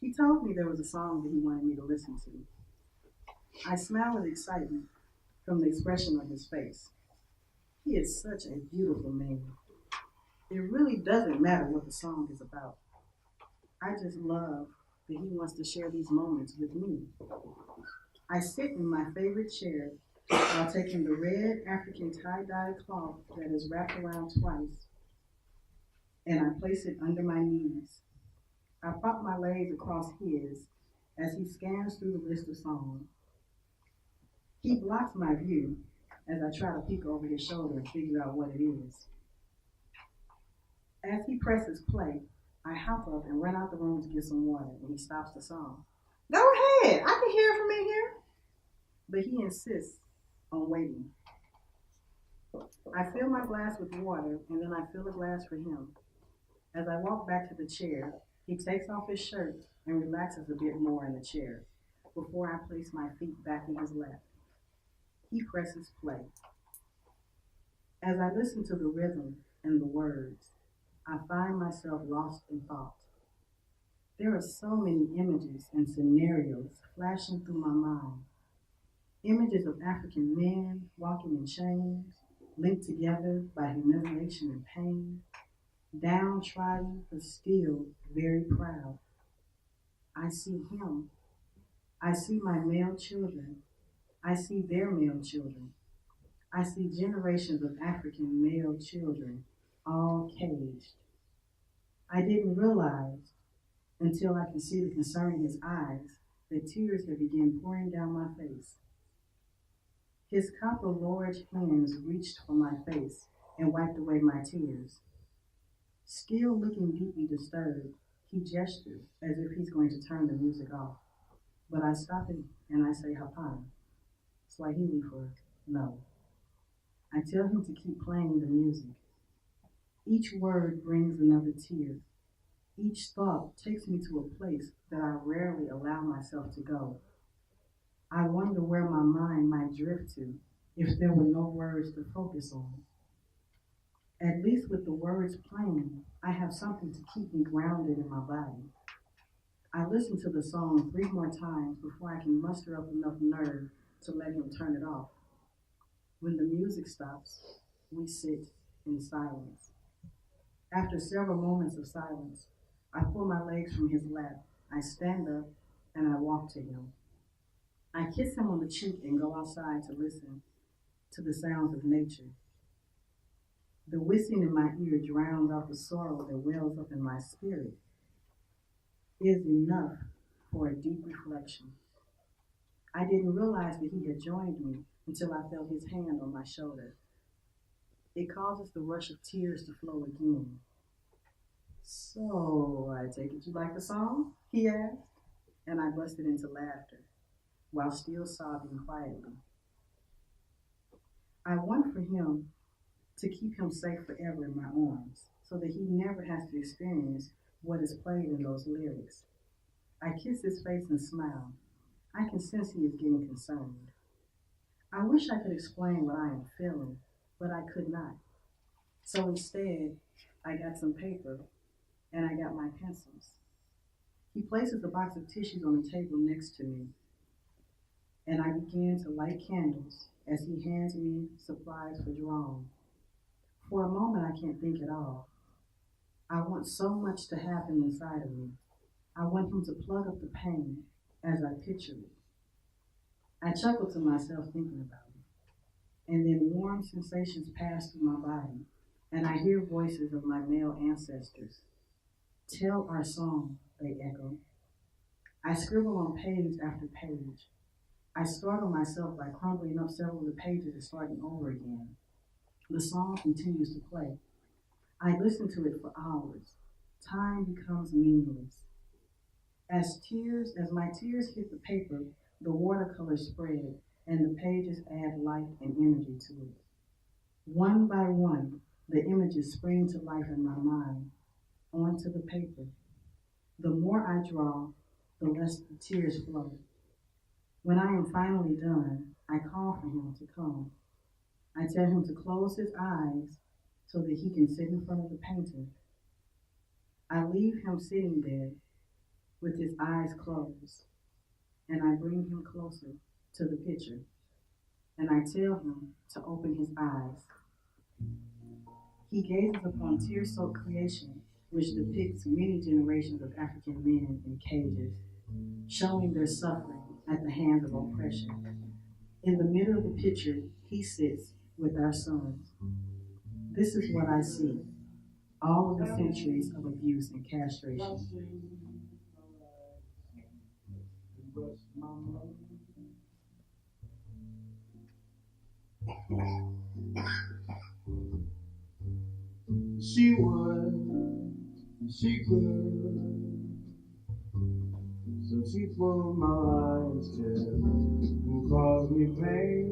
He told me there was a song that he wanted me to listen to. I smiled with excitement from the expression on his face. He is such a beautiful man. It really doesn't matter what the song is about. I just love that he wants to share these moments with me. I sit in my favorite chair while taking the red African tie-dye cloth that is wrapped around twice, and I place it under my knees. I prop my legs across his as he scans through the list of songs. He blocks my view as I try to peek over his shoulder and figure out what it is. As he presses play, I hop up and run out the room to get some water, and he stops the song. Go ahead, I can hear from in here. But he insists on waiting. I fill my glass with water, and then I fill a glass for him. As I walk back to the chair, he takes off his shirt and relaxes a bit more in the chair before I place my feet back in his lap. He presses play. As I listen to the rhythm and the words, I find myself lost in thought. There are so many images and scenarios flashing through my mind. Images of African men walking in chains, linked together by humiliation and pain, downtrodden but still very proud. I see him. I see my male children. I see their male children. I see generations of African male children, all caged. I didn't realize until I could see the concern in his eyes that tears had begun pouring down my face. His copper large hands reached for my face and wiped away my tears. Still looking deeply disturbed, he gestures as if he's going to turn the music off. But I stop him and I say Hapana, Swahili for no. I tell him to keep playing the music. Each word brings another tear. Each thought takes me to a place that I rarely allow myself to go. I wonder where my mind might drift to if there were no words to focus on. At least with the words playing, I have something to keep me grounded in my body. I listen to the song 3 more times before I can muster up enough nerve to let him turn it off. When the music stops, we sit in silence. After several moments of silence, I pull my legs from his lap. I stand up and I walk to him. I kiss him on the cheek and go outside to listen to the sounds of nature. The whistling in my ear drowns out the sorrow that wells up in my spirit. It is enough for a deep reflection. I didn't realize that he had joined me until I felt his hand on my shoulder. It causes the rush of tears to flow again. So, I take it you like the song? He asked, and I busted into laughter while still sobbing quietly. I want for him to keep him safe forever in my arms so that he never has to experience what is played in those lyrics. I kiss his face and smile. I can sense he is getting concerned. I wish I could explain what I am feeling, but I could not. So instead, I got some paper and I got my pencils. He places a box of tissues on the table next to me, and I began to light candles as he hands me supplies for drawing. For a moment, I can't think at all. I want so much to happen inside of me. I want him to plug up the pain as I picture it. I chuckle to myself thinking about it, and then warm sensations pass through my body, and I hear voices of my male ancestors. Tell our song, they echo. I scribble on page after page. I startle myself by crumbling up several of the pages and starting over again. The song continues to play. I listen to it for hours. Time becomes meaningless. As my tears hit the paper, the watercolors spread and the pages add light and energy to it. One by one, the images spring to life in my mind, onto the paper. The more I draw, the less the tears flow. When I am finally done, I call for him to come. I tell him to close his eyes so that he can sit in front of the painting. I leave him sitting there with his eyes closed, and I bring him closer to the picture, and I tell him to open his eyes. He gazes upon tear-soaked creation, which depicts many generations of African men in cages, showing their suffering at the hands of oppression. In the middle of the picture, he sits with our sons. This is what I see, all of the centuries of abuse and castration. She would, she could, so she pulled my lion's tail and caused me pain.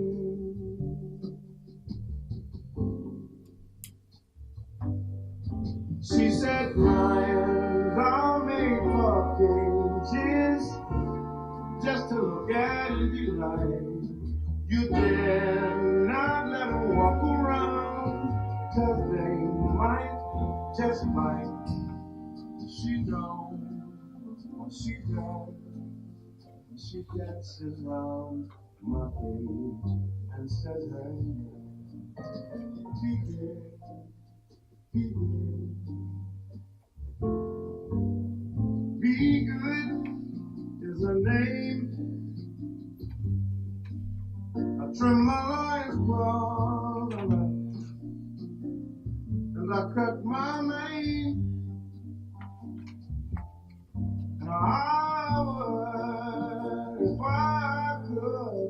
She said, lions are made for cages, just to look at and be like. You dare not let them walk around, 'cause they might, just might. She knows what she does. She dances around my cage and says her name. Be good, be good. Be good is her name. I trim my lion's claws and I cut my mane. And I would if I could,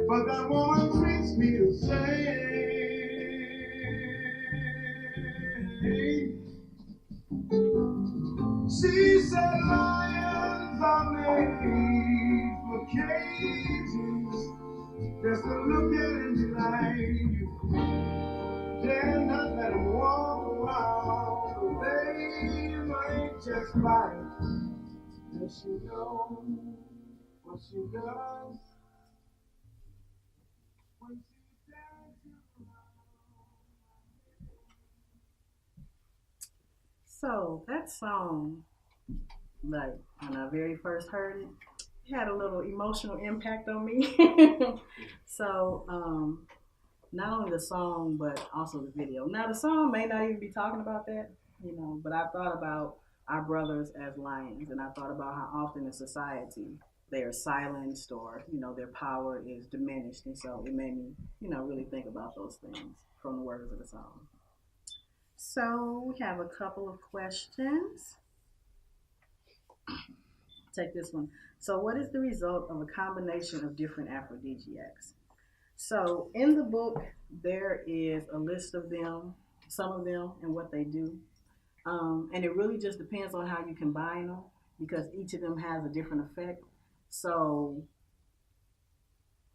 but that woman treats me the same. She said lions are made for cages, just to look at and like you. Dare not let them walk around, they might just bite. Does she know what she does when she dances around? So that song, like when I very first heard it, had a little emotional impact on me. So not only the song but also the video. Now the song may not even be talking about that, but I thought about our brothers as lions, and I thought about how often in society they are silenced, or their power is diminished, and so it made me really think about those things from the words of the song. So we have a couple of questions. Take this one. So what is the result of a combination of different aphrodisiacs? So in the book, there is a list of them, some of them, and what they do. And it really just depends on how you combine them, because each of them has a different effect. So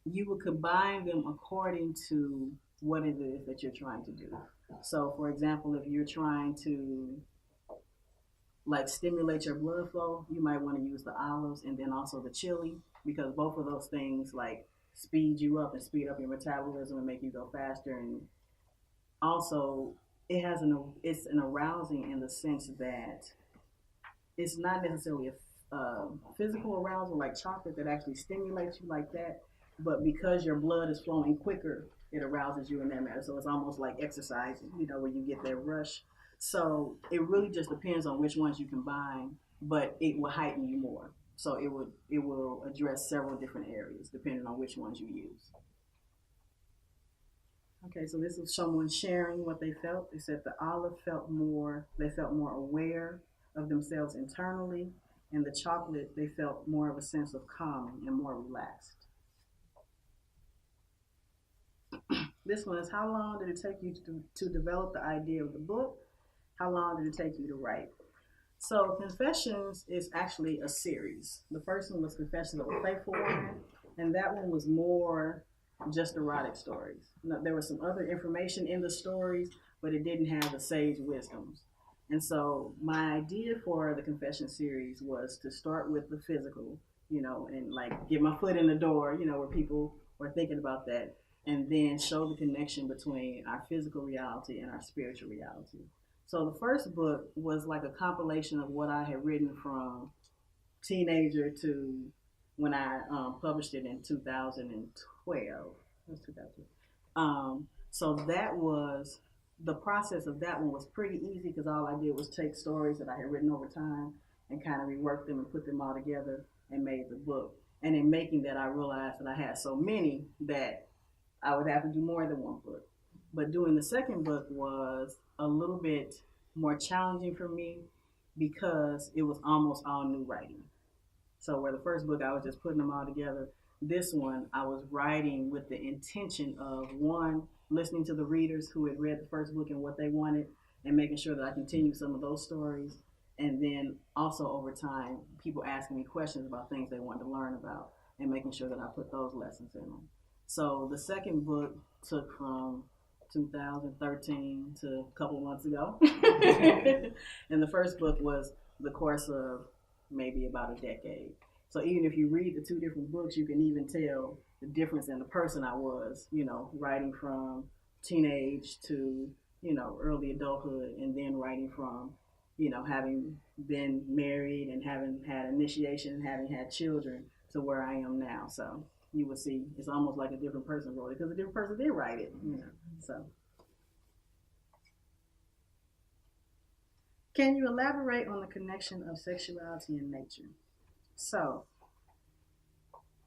you will combine them according to what it is that you're trying to do. So for example, if you're trying to like stimulate your blood flow, you might want to use the olives and then also the chili, because both of those things like speed you up and speed up your metabolism and make you go faster. And also it's an arousing in the sense that it's not necessarily a physical arousal like chocolate that actually stimulates you like that, but because your blood is flowing quicker, it arouses you in that manner. So it's almost like exercising, where you get that rush. So it really just depends on which ones you combine, but it will heighten you more. So it will address several different areas depending on which ones you use. Okay, so this is someone sharing what they felt. They said the olive they felt more aware of themselves internally, and the chocolate, they felt more of a sense of calming and more relaxed. This one is, how long did it take you to develop the idea of the book? How long did it take you to write? So Confessions is actually a series. The first one was Confessions of a Faithful Woman, and that one was more just erotic stories. There was some other information in the stories, but it didn't have the sage wisdoms. And so my idea for the Confession series was to start with the physical, and like get my foot in the door, where people were thinking about that, and then show the connection between our physical reality and our spiritual reality. So the first book was like a compilation of what I had written from teenager to when I published it in 2012. It was 2012. So that was the process of that one was pretty easy because all I did was take stories that I had written over time and kind of rework them and put them all together and made the book. And in making that, I realized that I had so many that I would have to do more than one book. But doing the second book was a little bit more challenging for me because it was almost all new writing. So where the first book I was just putting them all together, this one I was writing with the intention of one, listening to the readers who had read the first book and what they wanted and making sure that I continued some of those stories. And then also over time, people asking me questions about things they wanted to learn about and making sure that I put those lessons in them. So the second book took from 2013 to a couple of months ago. And the first book was the course of maybe about a decade. So even if you read the two different books, you can even tell the difference in the person I was, writing from teenage to, early adulthood, and then writing from, having been married and having had initiation and having had children to where I am now. So you will see it's almost like a different person wrote it because a different person did write it, so. Can you elaborate on the connection of sexuality and nature? So,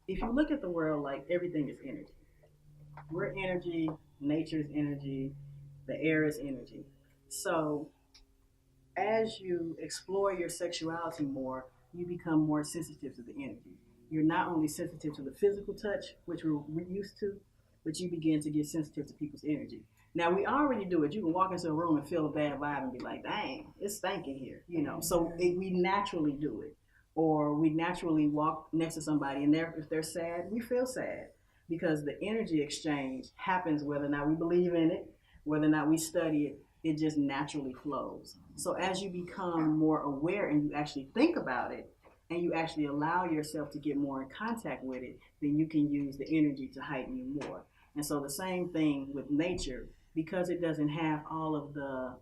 if you look at the world, like everything is energy. We're energy, nature is energy, the air is energy. So, as you explore your sexuality more, you become more sensitive to the energy. You're not only sensitive to the physical touch, which we're used to, but you begin to get sensitive to people's energy. Now, we already do it. You can walk into a room and feel a bad vibe and be like, dang, it's stinking here, So we naturally do it. Or we naturally walk next to somebody and if they're sad, we feel sad because the energy exchange happens whether or not we believe in it, whether or not we study it, it just naturally flows. So as you become more aware and you actually think about it and you actually allow yourself to get more in contact with it, then you can use the energy to heighten you more. And so the same thing with nature, because it doesn't have all of the,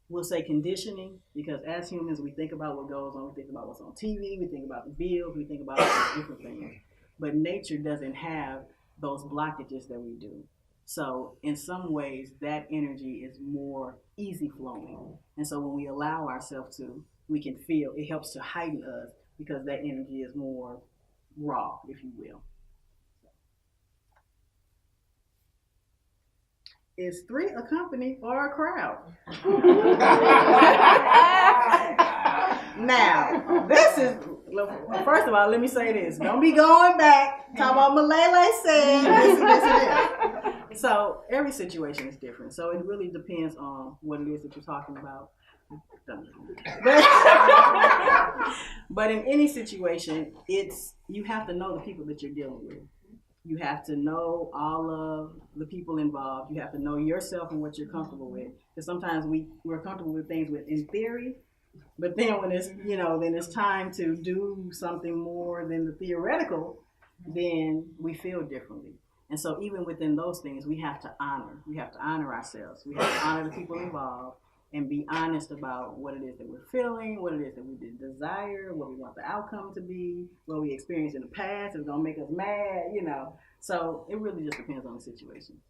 we'll say conditioning, because as humans, we think about what goes on, we think about what's on TV, we think about the bills, we think about different things. But nature doesn't have those blockages that we do. So in some ways, that energy is more easy flowing. And so when we allow ourselves to, we can feel, it helps to heighten us because that energy is more raw, if you will. Is 3 a company or a crowd? Now, this is, first of all, let me say this. Don't be going back, talk about Milele said, this and this. So every situation is different. So it really depends on what it is that you're talking about. But in any situation, you have to know the people that you're dealing with. You have to know all of the people involved. You have to know yourself and what you're comfortable with. Because sometimes we're comfortable with things in theory, but then when it's, then it's time to do something more than the theoretical, then we feel differently. And so even within those things, we have to honor. We have to honor ourselves. We have to honor the people involved and be honest about what it is that we're feeling, what it is that we desire, what we want the outcome to be, what we experienced in the past, if it's going to make us mad, So it really just depends on the situation.